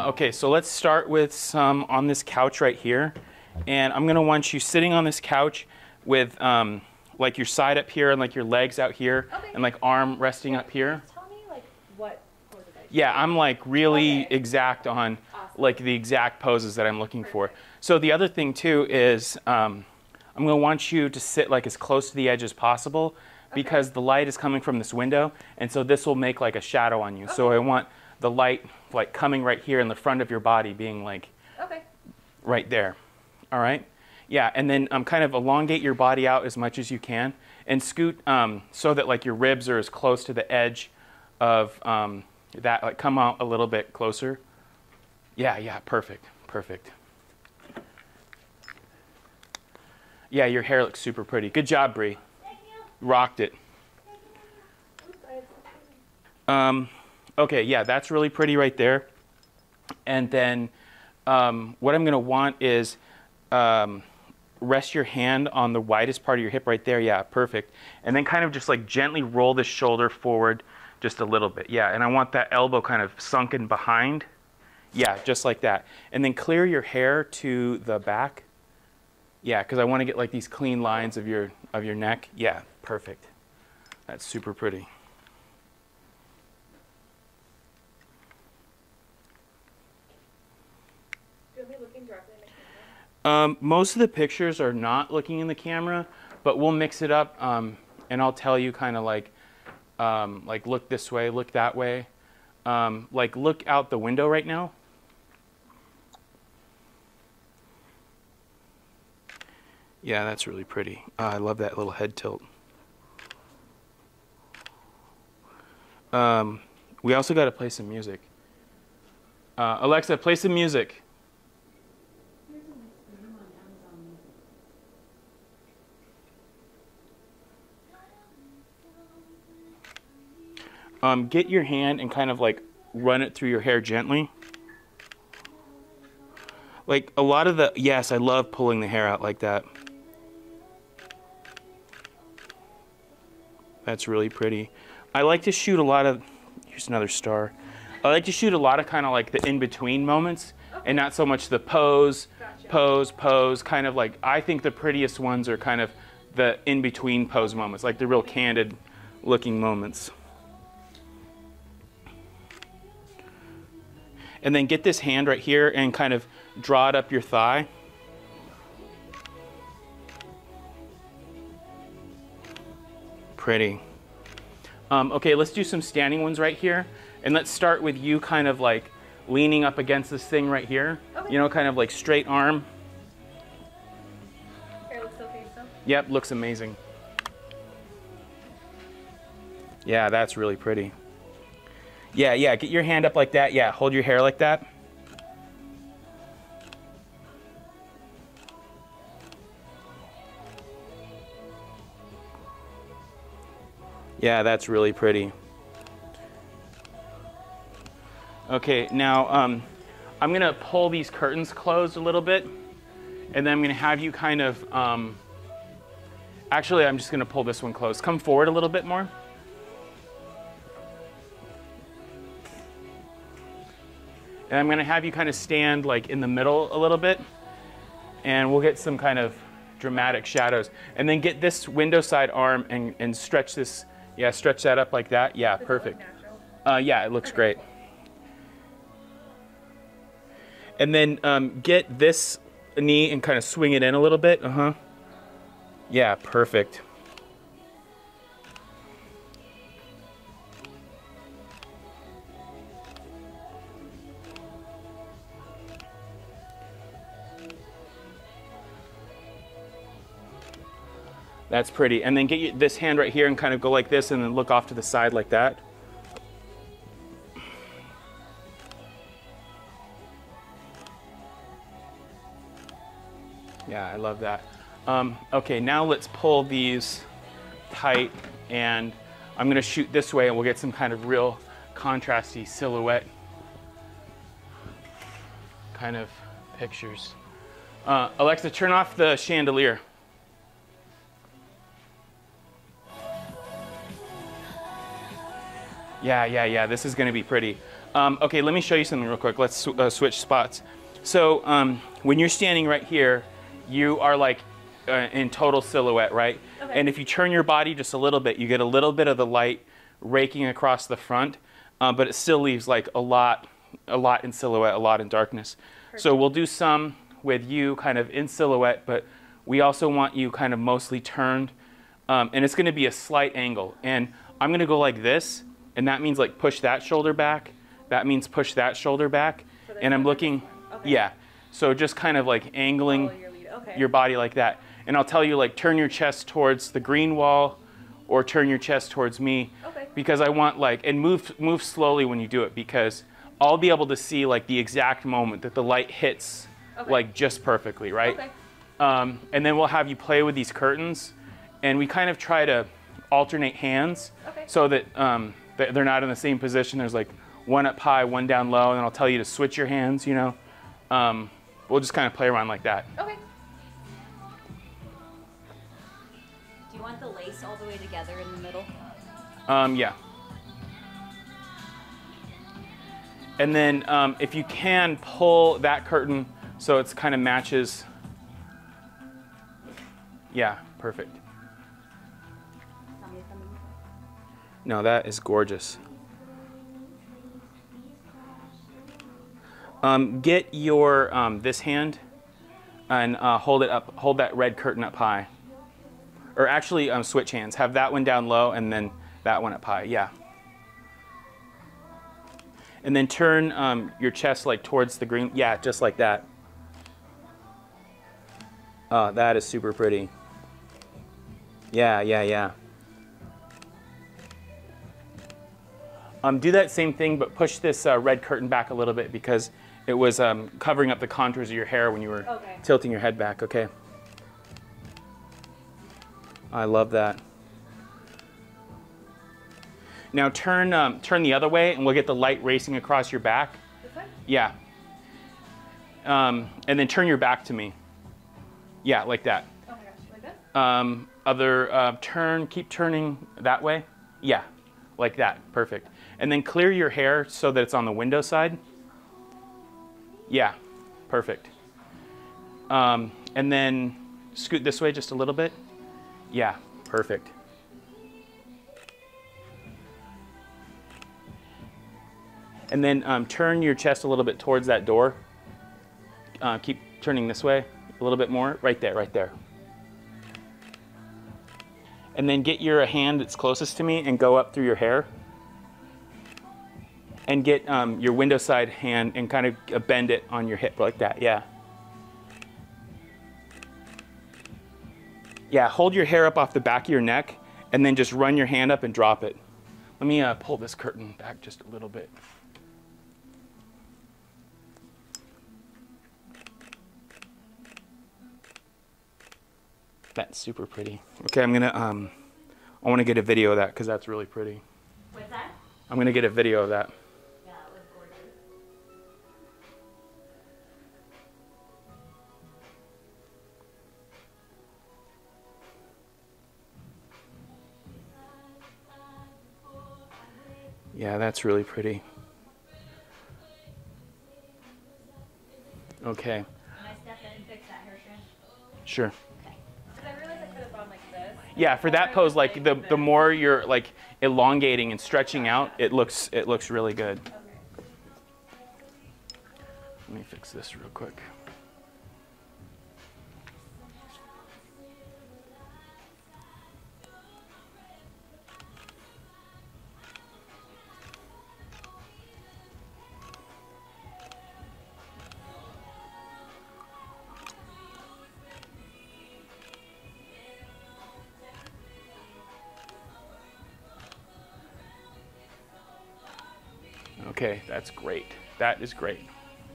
Okay, so let's start with some on this couch right here. And I'm gonna want you sitting on this couch with like your side up here and like your legs out here, okay, and like arm resting up here. Tell me like what poses I should Yeah, I'm like really okay. exact on Awesome. like the exact poses that I'm looking for. So the other thing too is I'm gonna want you to sit like as close to the edge as possible because the light is coming from this window, and so this will make like a shadow on you. Okay. So I want the light like coming right here in the front of your body, being like Okay. right there. All right? Yeah, and then kind of elongate your body out as much as you can and scoot so that like your ribs are as close to the edge of that, like come out a little bit closer. Yeah, perfect, perfect. Yeah, your hair looks super pretty. Good job, Bree. Thank you. Rocked it. Oops, I had something. Okay, yeah, that's really pretty right there. And then what I'm gonna want is rest your hand on the widest part of your hip right there. Yeah, perfect. And then kind of just like gently roll the shoulder forward just a little bit. Yeah, and I want that elbow kind of sunken behind. Yeah, just like that. And then clear your hair to the back. Yeah, because I want to get like these clean lines of your neck. Yeah, perfect. That's super pretty. Do you want me looking directly in the camera? Most of the pictures are not looking in the camera, but we'll mix it up, and I'll tell you kind of like look this way, look that way, like look out the window right now. Yeah, that's really pretty. I love that little head tilt. We also got to play some music. Alexa, play some music. Get your hand and kind of like run it through your hair gently. Like a lot of the, yes, I love pulling the hair out like that. That's really pretty. I like to shoot a lot of, here's another star. I like to shoot a lot of kind of like the in-between moments and not so much the pose, pose, kind of like, I think the prettiest ones are kind of the in-between pose moments, like the real candid looking moments. And then get this hand right here and kind of draw it up your thigh. Pretty. Okay, let's do some standing ones right here. And let's start with you kind of like leaning up against this thing right here. Okay. You know, kind of like straight arm. Hair looks okay still? Yep, looks amazing. Yeah, that's really pretty. Yeah, get your hand up like that. Yeah, hold your hair like that. Yeah, that's really pretty. Okay, now I'm gonna pull these curtains closed a little bit, and then I'm gonna have you kind of, actually I'm just gonna pull this one closed. Come forward a little bit more. And I'm gonna have you kind of stand like in the middle a little bit, and we'll get some kind of dramatic shadows. And then get this window side arm and stretch this, yeah, stretch that up like that. Yeah, perfect. Yeah, it looks great. And then get this knee and kind of swing it in a little bit. Yeah, perfect. That's pretty. And then get this hand right here and kind of go like this and then look off to the side like that. Yeah, I love that. Okay, now let's pull these tight, and I'm gonna shoot this way and we'll get some kind of real contrasty silhouette kind of pictures. Alexa, turn off the chandelier. Yeah. This is going to be pretty. Okay, let me show you something real quick. Let's switch spots. So when you're standing right here, you are like in total silhouette, right? Okay. And if you turn your body just a little bit, you get a little bit of the light raking across the front, but it still leaves like a lot in silhouette, a lot in darkness. Perfect. So we'll do some with you kind of in silhouette, but we also want you kind of mostly turned, and it's going to be a slight angle. And I'm going to go like this, and that means like push that shoulder back. That means push that shoulder back. So And I'm looking, okay. yeah. So just kind of like angling Follow your lead. Okay. your body like that. And I'll tell you like turn your chest towards the green wall or turn your chest towards me. Okay. Because I want like, and move slowly when you do it, because I'll be able to see like the exact moment that the light hits Okay. like just perfectly, right? Okay. And then we'll have you play with these curtains, and we kind of try to alternate hands Okay. so that they're not in the same position. There's like one up high, one down low, and I'll tell you to switch your hands, you know. We'll just kind of play around like that. Okay. Do you want the lace all the way together in the middle? Yeah. And then if you can, pull that curtain so it's kind of matches. Yeah, perfect. No, that is gorgeous. Get your this hand and hold it up. Hold that red curtain up high. Or actually, switch hands. Have that one down low and then that one up high. Yeah. And then turn your chest like towards the green. Yeah, just like that. Oh, that is super pretty. Yeah. Do that same thing, but push this red curtain back a little bit because it was covering up the contours of your hair when you were tilting your head back. Okay. I love that. Now turn the other way, and we'll get the light racing across your back. This way? Yeah. And then turn your back to me. Yeah, like that. Oh my gosh, like this? Keep turning that way. Yeah, like that. Perfect. And then clear your hair so that it's on the window side. Yeah, perfect. And then scoot this way just a little bit. Yeah, perfect. And then turn your chest a little bit towards that door. Keep turning this way a little bit more. Right there. And then get your hand that's closest to me and go up through your hair. And get your window side hand and kind of bend it on your hip like that, yeah. Yeah, hold your hair up off the back of your neck and then just run your hand up and drop it. Let me pull this curtain back just a little bit. That's super pretty. Okay, I'm gonna, I wanna get a video of that because that's really pretty. What's that? I'm gonna get a video of that. Yeah, it was gorgeous. Yeah, that's really pretty. Okay, Can I step in and fix that hair strand? sure. Because I realized I could have gone like this. Yeah, for that pose, like the more you're like elongating and stretching out, it looks really good. Okay. Let me fix this real quick. Okay, that's great. That is great.